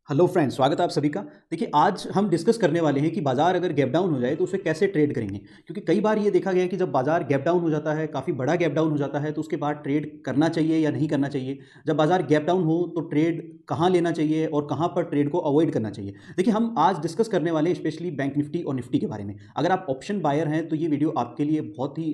Hello friends, स्वागत है आप सभी का। देखिए, आज हम डिस्कस करने वाले हैं कि बाजार अगर गैप डाउन हो जाए तो उसे कैसे ट्रेड करेंगे। क्योंकि कई बार ये देखा गया है कि जब बाजार गैप डाउन हो जाता है, काफ़ी बड़ा गैप डाउन हो जाता है, तो उसके बाद ट्रेड करना चाहिए या नहीं करना चाहिए। जब बाजार गैप डाउन हो तो ट्रेड कहाँ लेना चाहिए और कहाँ पर ट्रेड को अवॉइड करना चाहिए। देखिए, हम आज डिस्कस करने वाले हैं स्पेशली बैंक निफ्टी और निफ्टी के बारे में। अगर आप ऑप्शन बायर हैं तो ये वीडियो आपके लिए बहुत ही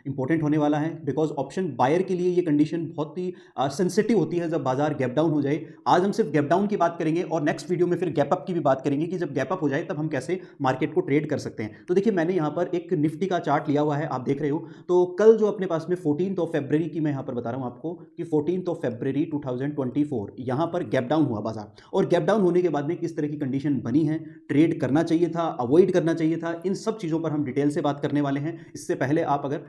इंपॉर्टेंट होने वाला है, बिकॉज ऑप्शन बायर के लिए ये कंडीशन बहुत ही सेंसिटिव होती है जब बाजार गैप डाउन हो जाए। आज हम सिर्फ गैप डाउन की बात करेंगे और नेक्स्ट वीडियो में फिर गैप अप की भी बात करेंगे कि जब गैप अप हो जाए तब हम कैसे मार्केट को ट्रेड कर सकते हैं। तो देखिए, मैंने यहाँ पर एक निफ्टी का चार्ट लिया हुआ है, आप देख रहे हो। तो कल जो अपने पास में 14 फरवरी की मैं यहाँ पर बता रहा हूँ आपको कि 14 फरवरी 2024 यहाँ पर गैप डाउन हुआ बाजार, और गैप डाउन होने के बाद में किस तरह की कंडीशन बनी है, ट्रेड करना चाहिए था, अवॉइड करना चाहिए था, इन सब चीज़ों पर हम डिटेल से बात करने वाले हैं। इससे पहले आप अगर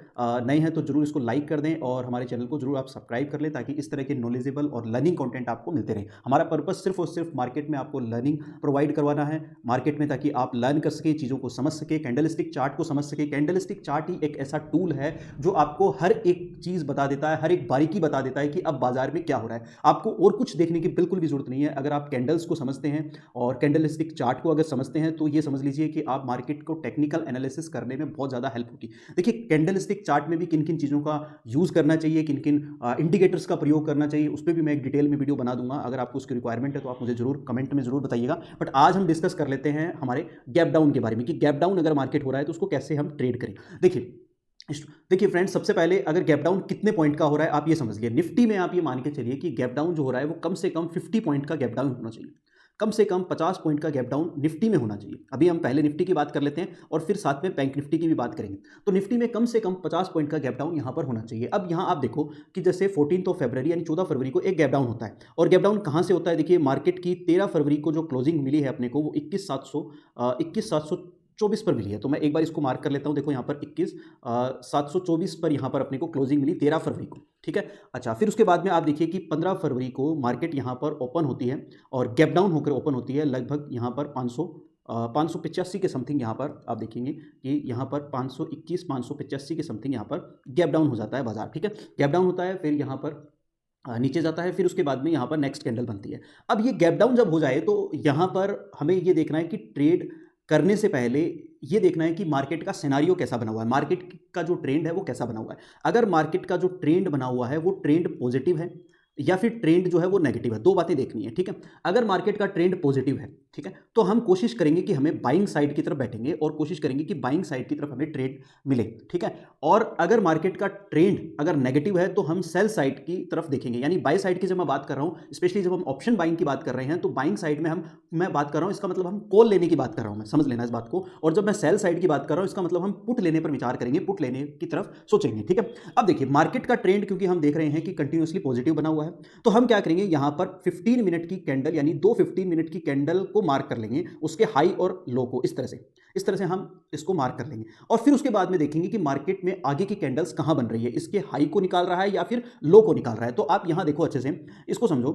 नए हैं तो जरूर इसको लाइक कर दें और हमारे चैनल को जरूर आप सब्सक्राइब कर लें, ताकि इस तरह के नॉलेजेबल और लर्निंग कंटेंट आपको मिलते रहे। हमारा पर्पस सिर्फ और सिर्फ मार्केट में आपको लर्निंग प्रोवाइड करवाना है मार्केट में, ताकि आप लर्न कर सके, चीज़ों को समझ सके, कैंडलस्टिक चार्ट को समझ सके। कैंडलस्टिक चार्ट ही एक ऐसा टूल है जो आपको हर एक चीज़ बता देता है, हर एक बारीकी बता देता है कि अब बाजार में क्या हो रहा है। आपको और कुछ देखने की बिल्कुल भी जरूरत नहीं है। अगर आप कैंडल्स को समझते हैं और कैंडलस्टिक चार्ट को अगर समझते हैं तो ये समझ लीजिए कि आप मार्केट को टेक्निकल एनालिसिस करने में बहुत ज़्यादा हेल्प होगी। देखिए, कैंडलस्टिक चार्ट में भी किन किन चीज़ों का यूज़ करना चाहिए, किन किन इंडिकेटर्स का प्रयोग करना चाहिए, उस पर भी मैं एक डिटेल में वीडियो बना दूंगा। अगर आपको उसकी रिक्वायरमेंट है तो आप मुझे जरूर कमेंट में जरूर बताइएगा। बट आज हम डिस्कस कर लेते हैं हमारे गैप डाउन के बारे में कि गैप डाउन अगर मार्केट हो रहा है तो उसको कैसे हम ट्रेड करें। देखिए देखिए फ्रेंड्स, सबसे पहले अगर गैप डाउन कितने पॉइंट का हो रहा है आप ये समझ लिए। निफ्टी में आप ये मान के चलिए कि गैप डाउन जो हो रहा है वो कम से कम 50 पॉइंट का गैप डाउन होना चाहिए। कम से कम 50 पॉइंट का गैप डाउन निफ्टी में होना चाहिए। अभी हम पहले निफ्टी की बात कर लेते हैं और फिर साथ में बैंक निफ्टी की भी बात करेंगे। तो निफ्टी में कम से कम 50 पॉइंट का गैप डाउन यहाँ पर होना चाहिए। अब यहाँ आप देखो कि जैसे 14 फरवरी यानी 14 फरवरी को एक गैप डाउन होता है, और गैप डाउन कहाँ से होता है। देखिए, मार्केट की 13 फरवरी को जो क्लोजिंग मिली है अपने को वो 21,724 पर मिली है। तो मैं एक बार इसको मार्क कर लेता हूँ। देखो यहाँ पर 21,724 पर यहाँ पर अपने को क्लोजिंग मिली 13 फरवरी को, ठीक है। अच्छा, फिर उसके बाद में आप देखिए कि 15 फरवरी को मार्केट यहाँ पर ओपन होती है और गैप डाउन होकर ओपन होती है लगभग यहाँ पर 585 के समथिंग। यहाँ पर आप देखेंगे कि यहाँ पर 521 585 के समथिंग यहाँ पर गैप डाउन हो जाता है बाजार, ठीक है। गैप डाउन होता है, फिर यहाँ पर नीचे जाता है, फिर उसके बाद में यहाँ पर नेक्स्ट कैंडल बनती है। अब ये गैप डाउन जब हो जाए तो यहाँ पर हमें ये देखना है कि ट्रेड करने से पहले ये देखना है कि मार्केट का सिनारियो कैसा बना हुआ है, मार्केट का जो ट्रेंड है वो कैसा बना हुआ है। अगर मार्केट का जो ट्रेंड बना हुआ है वो ट्रेंड पॉजिटिव है या फिर ट्रेंड जो है वो नेगेटिव है, दो बातें देखनी है, ठीक है। अगर मार्केट का ट्रेंड पॉजिटिव है, ठीक है, तो हम कोशिश करेंगे कि हमें बाइंग साइड की तरफ बैठेंगे और कोशिश करेंगे कि बाइंग साइड की तरफ हमें ट्रेड मिले, ठीक है। और अगर मार्केट का ट्रेंड अगर नेगेटिव है तो हम सेल साइड की तरफ देखेंगे, यानी बाय साइड की जब मैं बात कर रहा हूं, स्पेशली जब हम ऑप्शन बाइंग की बात कर रहे हैं तो बाइंग साइड में मैं बात कर रहा हूं, इसका मतलब हम कॉल लेने की बात कर रहा हूं, मैं समझ लेना इस बात को। और जब मैं सेल साइड की बात कर रहा हूं इसका मतलब हम पुट लेने पर विचार करेंगे, पुट लेने की तरफ सोचेंगे, ठीक है। अब देखिए, मार्केट का ट्रेंड क्योंकि हम देख रहे हैं कि कंटिन्यूसली पॉजिटिव बना हुआ है, तो हम क्या करेंगे, यहां पर 15 मिनट की कैंडल यानी दो 15 मिनट की कैंडल को मार्क कर लेंगे, उसके हाई और लो को इस तरह से हम इसको मार्क कर लेंगे। और फिर उसके बाद में देखेंगे कि मार्केट में आगे की कैंडल्स कहां बन रही है, इसके हाई को निकाल रहा है या फिर लो को निकाल रहा है। तो आप यहां देखो, अच्छे से इसको समझो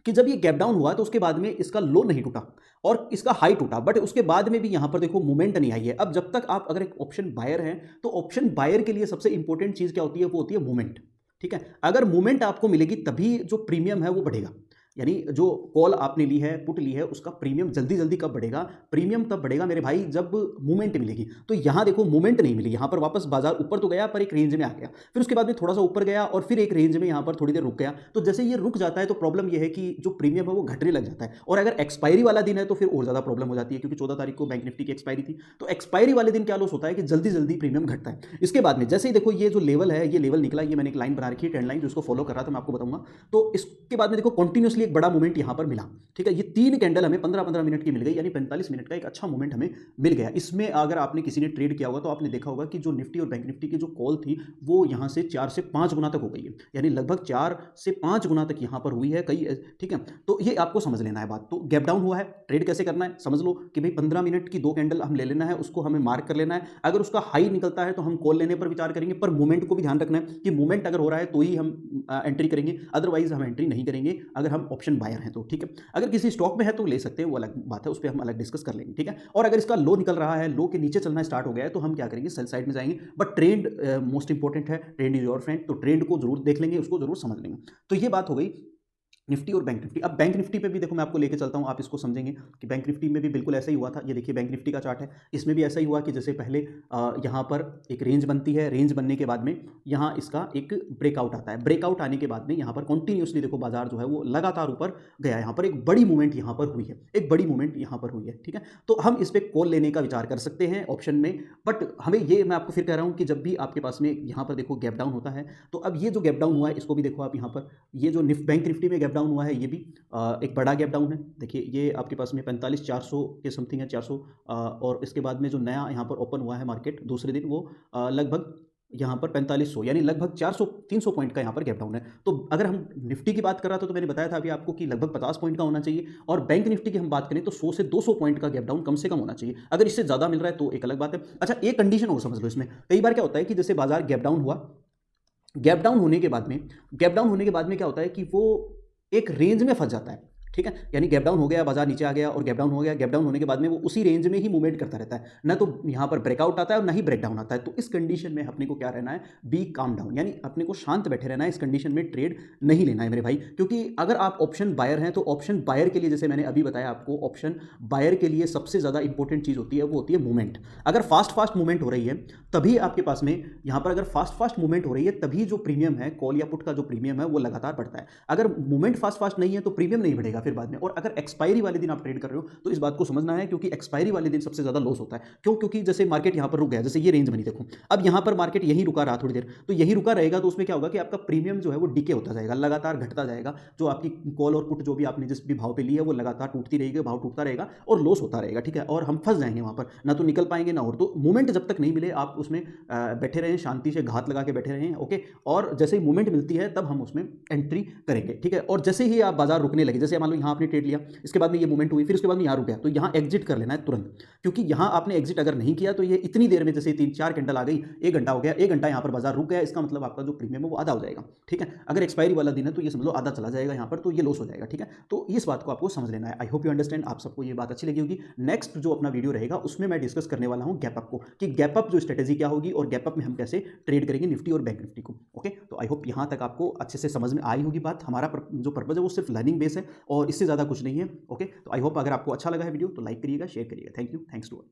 कि जब ये गैप डाउन हुआ तो उसके बाद में इसका लो नहीं टूटा और इसका हाई टूटा, बट उसके बाद में भी यहां पर देखो मूवमेंट नहीं आई है। अब जब तक आप अगर एक ऑप्शन बायर हैं तो ऑप्शन बायर के लिए सबसे इंपॉर्टेंट चीज क्या होती है, वो होती है मूवमेंट, ठीक है। अगर मूवमेंट आपको मिलेगी तभी जो प्रीमियम है वो बढ़ेगा, यानी जो कॉल आपने ली है, पुट ली है, उसका प्रीमियम जल्दी जल्दी कब बढ़ेगा, प्रीमियम तब बढ़ेगा मेरे भाई जब मूवमेंट मिलेगी। तो यहां देखो मूवमेंट नहीं मिली, यहां पर वापस बाजार ऊपर तो गया पर एक रेंज में आ गया, फिर उसके बाद में थोड़ा सा ऊपर गया और फिर एक रेंज में यहां पर थोड़ी देर रुक गया। तो जैसे ये रुक जाता है तो प्रॉब्लम यह है कि जो प्रीमियम है वो घटने लग जाता है, और अगर एक्सपायरी वाला दिन है तो फिर और ज्यादा प्रॉब्लम हो जाती है, क्योंकि 14 तारीख को बैंक निफ्टी की एक्सपायरी थी। तो एक्सपायरी वाले दिन क्या लॉस होता है कि जल्दी जल्दी प्रीमियम घटता है। इसके बाद में जैसे ही देखो ये जो लेवल है, ये लेवल निकला, ये मैंने एक लाइन बना रखी है, ट्रेंड लाइन, जो इसको फॉलो कर रहा था मैं आपको बताऊंगा। तो इसके बाद में देखो कंटिन्यूसली एक बड़ा मूवमेंट यहां पर मिला, ठीक है। ये तीन कैंडल हमें 15-15 मिनट की मिल गई, यानी 45 मिनट का एक अच्छा मूवमेंट हमें मिल गया। इसमें अगर आपने किसी ने ट्रेड किया होगा तो आपने देखा होगा कि जो निफ्टी और बैंक निफ्टी की जो कॉल थी वो यहां से 4 से 5 गुना तक हो गई है, यानी लगभग 4 से 5 गुना तक यहां पर हुई है कई, ठीक है। तो ये आपको समझ लेना है बात। तो गैप डाउन हुआ है, ट्रेड कैसे करना है समझ लो कि भाई 15 मिनट की दो कैंडल हम ले लेना है, उसको हमें मार्क कर लेना है। अगर उसका हाई निकलता है तो हम कॉल लेने पर विचार करेंगे, पर मूवमेंट को भी ध्यान रखना है कि मूवमेंट अगर हो रहा है तो ही हम एंट्री करेंगे, अदरवाइज हम एंट्री नहीं करेंगे अगर हम ऑप्शन बायर हैं तो, ठीक है। अगर किसी स्टॉक में है तो ले सकते हैं, वो अलग बात है, उस पर हम अलग डिस्कस कर लेंगे, ठीक है। और अगर इसका लो निकल रहा है, लो के नीचे चलना स्टार्ट हो गया है, तो हम क्या करेंगे, सेल साइड में जाएंगे। बट ट्रेंड मोस्ट इंपॉर्टेंट है, ट्रेंड इज योर फ्रेंड, तो ट्रेंड को जरूर देख लेंगे, उसको जरूर समझ लेंगे। तो ये बात हो गई निफ्टी और बैंक निफ्टी। अब बैंक निफ्टी पे भी देखो मैं आपको लेके चलता हूँ, आप इसको समझेंगे कि बैंक निफ्टी में भी बिल्कुल ऐसा ही हुआ था। ये देखिए बैंक निफ्टी का चार्ट है, इसमें भी ऐसा ही हुआ कि जैसे पहले यहाँ पर एक रेंज बनती है, रेंज बनने के बाद में यहाँ इसका एक ब्रेकआउट आता है, ब्रेकआउट आने के बाद में यहाँ पर कंटिन्यूसली देखो बाजार जो है वो लगातार ऊपर गया, यहाँ पर एक बड़ी मूवमेंट यहाँ पर हुई है, एक बड़ी मूवमेंट यहाँ पर हुई है, ठीक है। तो हम इस पर कॉल लेने का विचार कर सकते हैं ऑप्शन में, बट हमें ये, मैं आपको फिर कह रहा हूँ कि जब भी आपके पास में यहाँ पर देखो गैप डाउन होता है, तो अब ये जो गैप डाउन हुआ है इसको भी देखो आप यहाँ पर, ये जो बैंक निफ्टी में गैप डाउन हुआ है ये भी एक बड़ा गैप डाउन है। देखिए ये आपके पास में 45,400 के समथिंग है, 400, और इसके बाद में जो नया यहाँ पर ओपन हुआ है मार्केट दूसरे दिन, वो लगभग यहाँ पर 4500, यानी लगभग 400-300 पॉइंट का यहाँ पर गैप डाउन है। तो अगर हम निफ्टी की बात कर रहा था तो मैंने बताया था अभी आपको कि लगभग 50 पॉइंट का होना चाहिए, और बैंक निफ्टी की हम बात करें तो 100 से 200 पॉइंट का गैप डाउन कम से कम होना चाहिए। अगर इससे ज़्यादा मिल रहा है तो एक अलग बात है। अच्छा, एक कंडीशन और समझ लो इसमें, कई बार क्या होता है कि जैसे बाजार गैप डाउन हुआ, गैप डाउन होने के बाद में, गैप डाउन होने के बाद में क्या होता है कि वो एक रेंज में फंस जाता है, ठीक है। यानी गैप डाउन हो गया, बाजार नीचे आ गया और गैप डाउन हो गया, गैप डाउन होने के बाद में वो उसी रेंज में ही मूवमेंट करता रहता है, ना तो यहाँ पर ब्रेकआउट आता है और ना ही ब्रेक डाउन आता है। तो इस कंडीशन में अपने को क्या रहना है, बी काम डाउन, यानी अपने को शांत बैठे रहना है, इस कंडीशन में ट्रेड नहीं लेना है मेरे भाई। क्योंकि अगर आप ऑप्शन बायर हैं तो ऑप्शन बायर के लिए, जैसे मैंने अभी बताया आपको, ऑप्शन बायर के लिए सबसे ज़्यादा इंपॉर्टेंट चीज़ होती है वो होती है मूवमेंट। अगर फास्ट मूवमेंट हो रही है तभी आपके पास में यहाँ पर, अगर फास्ट मूवमेंट हो रही है तभी जो प्रीमियम है, कॉल या पुट का जो प्रीमियम है वो लगातार बढ़ता है। अगर मूवमेंट फास्ट नहीं है तो प्रीमियम नहीं बढ़ेगा फिर बाद में। और अगर एक्सपायरी वाले दिन आप ट्रेड कर रहे हो तो इस बात को समझना है, क्योंकि एक्सपायरी वाले दिन सबसे ज्यादा लॉस होता है। क्यों? क्योंकि जैसे मार्केट यहां पर रुक गया, जैसे ये रेंज बनी देखो, अब यहां पर मार्केट यहीं रुका रहा थोड़ी देर, तो यहीं रुका रहेगा तो उसमें क्या होगा कि आपका प्रीमियम जो है वो डिके होता जाएगा, लगातार घटता जाएगा। जो आपकी कॉल और पुट जो भी आपने जिस भी भाव पे ली है वो लगातार टूटती रहेगी, भाव टूटता रहेगा और लॉस होता रहेगा, ठीक है। और हम फंस जाएंगे वहां पर, ना तो निकल पाएंगे ना। और तो मूवमेंट जब तक नहीं मिले आप उसमें बैठे रहें, शांति से घात लगा के बैठे रहें, ओके। और जैसे ही मूवमेंट मिलती है तब हम उसमें एंट्री करेंगे, ठीक है। और जैसे ही आप बाजार रुकने लगे, जैसे मान लो यहाँ आपने ट्रेड लिया, इसके बाद में ये मूवमेंट हुई, फिर उसके बाद में यहाँ रुक गया, तो यहाँ एग्जिट कर लेना है तुरंत। क्योंकि यहाँ आपने एग्जिट अगर नहीं किया तो ये इतनी देर में, जैसे 3-4 कैंडल आ गई, 1 घंटा हो गया, 1 घंटा यहाँ पर बाजार रुक गया, इसका मतलब आपका जो प्रीमियम है वो आधा हो जाएगा, ठीक है। अगर एक्सपायरी वाला दिन है तो ये समझ लो आधा चला जाएगा यहाँ पर, तो ये लॉस हो जाएगा, ठीक है। तो इस बात को आपको समझ लेना है। आई होप यू अंडरस्टैंड, आप सबको ये बात अच्छी लगी होगी। नेक्स्ट जो अपना वीडियो रहेगा उसमें मैं डिस्कस करने वाला हूँ गैप अप को, कि गैप अप जो स्ट्रेटेजी क्या होगी और गैप अप में हम कैसे ट्रेड करेंगे निफ्टी और बैंक निफ्टी को, ओके। तो आई होप यहाँ तक आपको अच्छे से समझ में आई होगी बात। हमारा जो पर्पज है वो सिर्फ लर्निंग बेस है और इससे ज़्यादा कुछ नहीं है, ओके। तो आई होप अगर आपको अच्छा लगा है वीडियो तो लाइक करिएगा, शेयर करिएगा। Thank you, thanks to all.